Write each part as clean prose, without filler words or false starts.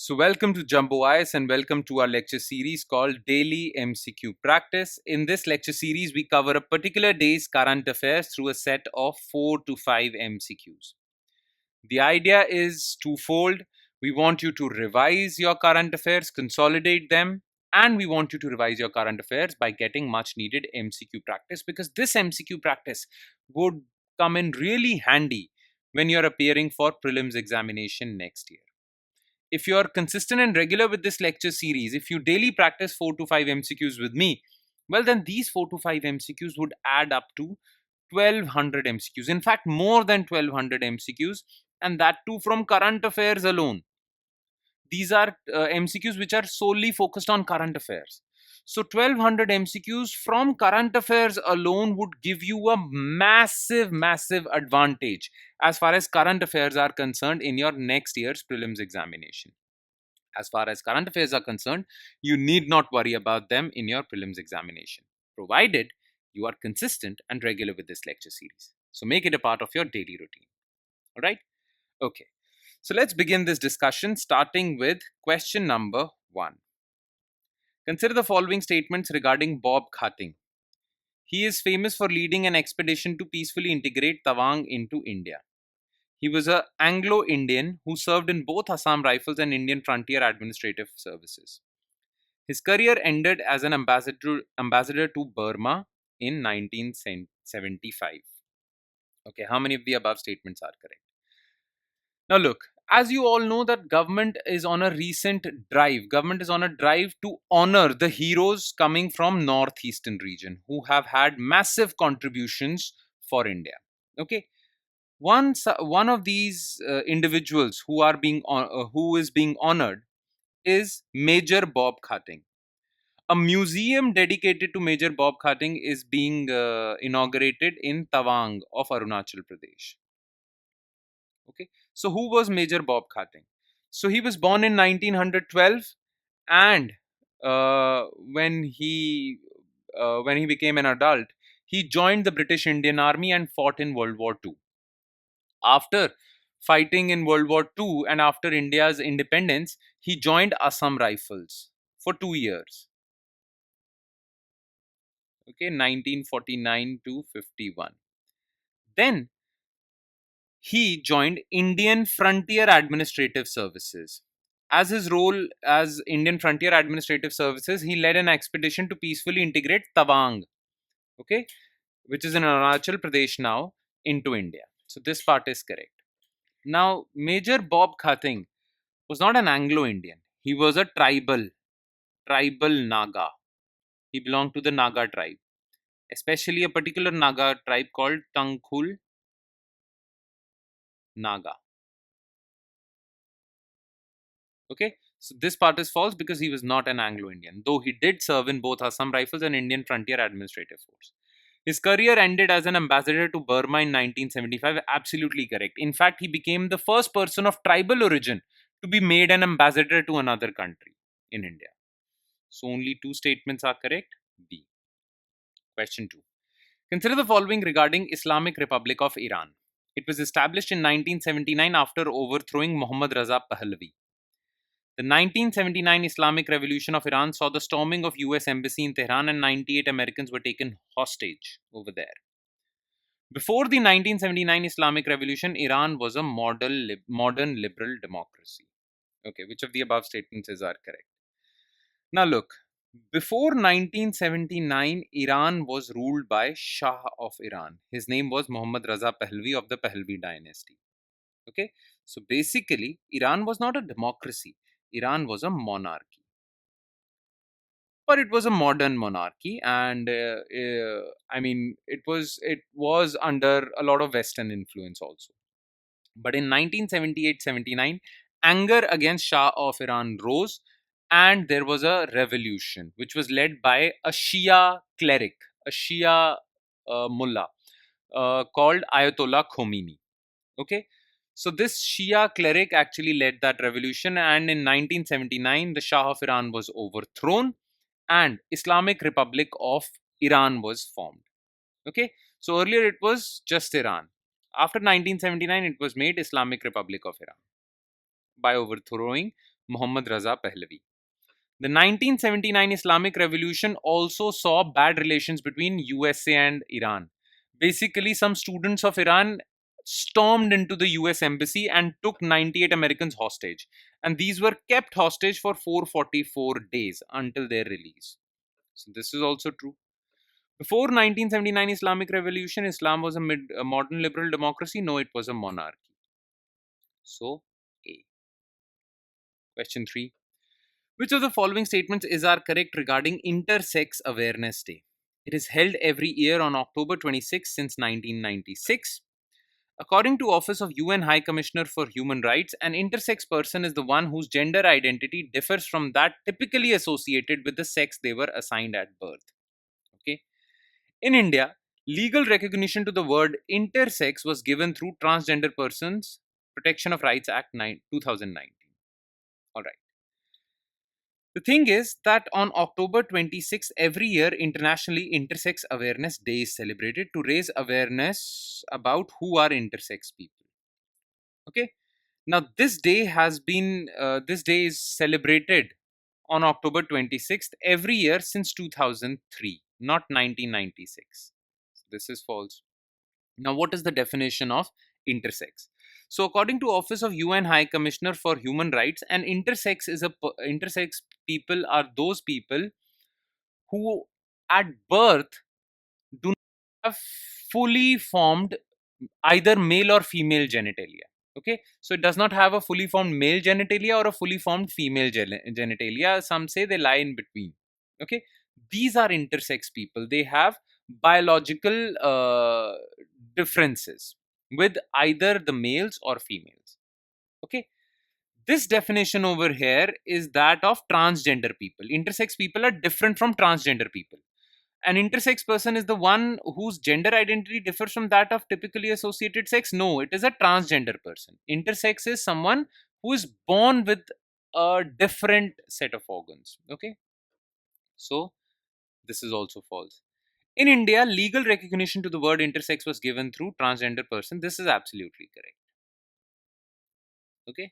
So, welcome to Jumbo Eyes and welcome to our lecture series called Daily MCQ Practice. In this lecture series, we cover a particular day's current affairs through a set of 4 to 5 MCQs. The idea is twofold. We want you to revise your current affairs, consolidate them, and we want you to revise your current affairs by getting much needed MCQ practice, because this MCQ practice would come in really handy when you're appearing for prelims examination next year. If you are consistent and regular with this lecture series, if you daily practice 4 to 5 MCQs with me, well, then these 4 to 5 MCQs would add up to 1200 MCQs. In fact, more than 1200 MCQs, and that too from current affairs alone. These are MCQs which are solely focused on current affairs. So 1200 MCQs from current affairs alone would give you a massive advantage as far as current affairs are concerned in your next year's prelims examination. As far as current affairs are concerned, you need not worry about them in your prelims examination, provided you are consistent and regular with this lecture series. So make it a part of your daily routine. All right? Okay. So let's begin this discussion starting with question number 1. Consider the following statements regarding Bob Khating. He is famous for leading an expedition to peacefully integrate Tawang into India. He was an Anglo-Indian who served in both Assam Rifles and Indian Frontier Administrative Services. His career ended as an ambassador to Burma in 1975. Okay, how many of the above statements are correct? Now look, as you all know that government is on a drive to honor the heroes coming from northeastern region who have had massive contributions for India. Okay, one of these individuals who is being honored is Major Bob Khating. A museum dedicated to Major Bob Khating is being inaugurated in Tawang of Arunachal Pradesh. Okay, so who was Major Bob Khating? So he was born in 1912, and uh, when he when he became an adult, he joined the British Indian Army and fought in World War II. After fighting in World War II and after India's independence, he joined Assam Rifles for 2 years. Okay, 1949 to 51. Then he joined Indian Frontier Administrative Services. As his role as Indian Frontier Administrative Services, he led an expedition to peacefully integrate Tawang, okay, which is in Arunachal Pradesh now, into India. So this part is correct. Now, Major Bob Khating was not an Anglo-Indian. He was a tribal Naga. He belonged to the Naga tribe, especially a particular Naga tribe called Tangkhul Naga. Okay, so this part is false because he was not an Anglo-Indian, though he did serve in both Assam Rifles and Indian Frontier Administrative Force. His career ended as an ambassador to Burma in 1975. Absolutely correct. In fact, he became the first person of tribal origin to be made an ambassador to another country in India. So only two statements are correct. B. Question 2. Consider the following regarding Islamic Republic of Iran. It was established in 1979 after overthrowing Muhammad Raza Pahlavi. The 1979 Islamic Revolution of Iran saw the storming of US Embassy in Tehran, and 98 Americans were taken hostage over there. Before the 1979 Islamic Revolution, Iran was a modern liberal democracy. Okay, which of the above statements are correct? Now look, before 1979, Iran was ruled by Shah of Iran. His name was Muhammad Raza Pahlavi of the Pahlavi dynasty. Okay, so basically, Iran was not a democracy. Iran was a monarchy, but it was a modern monarchy, and I mean, it was under a lot of Western influence also. But in 1978-79, anger against Shah of Iran rose, and there was a revolution which was led by a Shia cleric, a Shia mullah called Ayatollah Khomeini. Okay, so this Shia cleric actually led that revolution, and in 1979, the Shah of Iran was overthrown, and Islamic Republic of Iran was formed. Okay, so earlier it was just Iran. After 1979, it was made Islamic Republic of Iran by overthrowing Muhammad Raza Pahlavi. The 1979 Islamic Revolution also saw bad relations between USA and Iran. Basically, some students of Iran stormed into the US embassy and took 98 Americans hostage. And these were kept hostage for 444 days until their release. So, this is also true. Before 1979 Islamic Revolution, Islam was a modern liberal democracy. No, it was a monarchy. So, A. Question 3. Which of the following statements are correct regarding Intersex Awareness Day? It is held every year on October 26 since 1996. According to Office of UN High Commissioner for Human Rights, an intersex person is the one whose gender identity differs from that typically associated with the sex they were assigned at birth. Okay. In India, legal recognition to the word intersex was given through Transgender Persons Protection of Rights Act 2019. All right. The thing is that on October 26 every year, internationally, Intersex Awareness Day is celebrated to raise awareness about who are intersex people. Okay. Now, this day is celebrated on October 26th every year since 2003, not 1996. So this is false. Now, what is the definition of intersex? So, according to Office of UN High Commissioner for Human Rights, an intersex people are those people who, at birth, do not have fully formed either male or female genitalia. Okay, so it does not have a fully formed male genitalia or a fully formed female genitalia. Some say they lie in between. Okay, these are intersex people. They have biological differences with either the males or females. Okay, this definition over here is that of transgender people. Intersex people are different from transgender people. An intersex person is the one whose gender identity differs from that of typically associated sex. No, it is a transgender person. Intersex is someone who is born with a different set of organs. Okay, so this is also false. In India, legal recognition to the word intersex was given through transgender person. This is absolutely correct. Okay.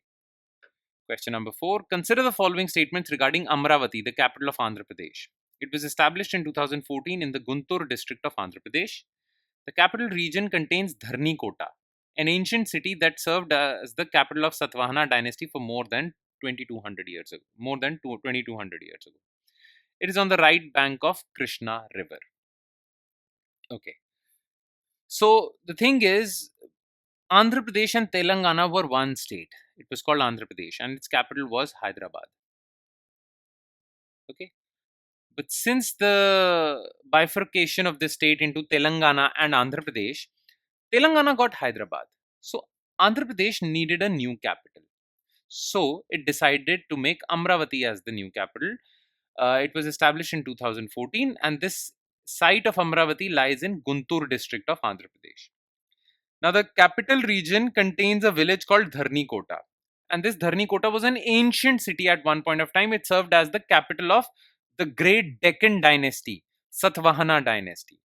Question number 4. Consider the following statements regarding Amravati, the capital of Andhra Pradesh. It was established in 2014 in the Guntur district of Andhra Pradesh. The capital region contains Dharni Kota, an ancient city that served as the capital of Satvahana dynasty for more than 2200 years ago. More than 2200 years ago. It is on the right bank of Krishna River. Okay. So the thing is, Andhra Pradesh and Telangana were one state. It was called Andhra Pradesh and its capital was Hyderabad. Okay. But since the bifurcation of the state into Telangana and Andhra Pradesh, Telangana got Hyderabad. So Andhra Pradesh needed a new capital. So it decided to make Amravati as the new capital. It was established in 2014 and this site of Amravati lies in Guntur district of Andhra Pradesh. Now the capital region contains a village called Dharni Kota. And this Dharni Kota was an ancient city at one point of time. It served as the capital of the great Deccan dynasty, Satvahana dynasty.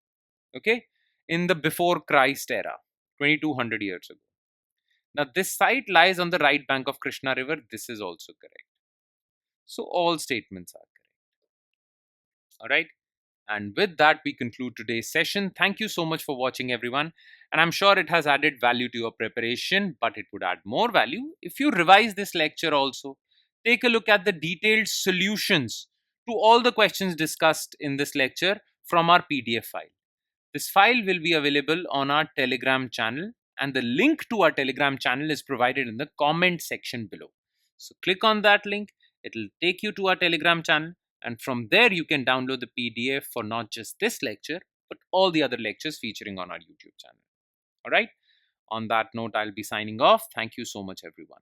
Okay, in the before Christ era, 2200 years ago. Now, this site lies on the right bank of Krishna River. This is also correct. So, all statements are correct. All right. And with that, we conclude today's session. Thank you so much for watching, everyone. And I'm sure it has added value to your preparation, but it would add more value if you revise this lecture also. Take a look at the detailed solutions to all the questions discussed in this lecture from our PDF file. This file will be available on our Telegram channel, and the link to our Telegram channel is provided in the comment section below. So click on that link, it will take you to our Telegram channel, and from there you can download the PDF for not just this lecture, but all the other lectures featuring on our YouTube channel. All right. On that note, I'll be signing off. Thank you so much, everyone.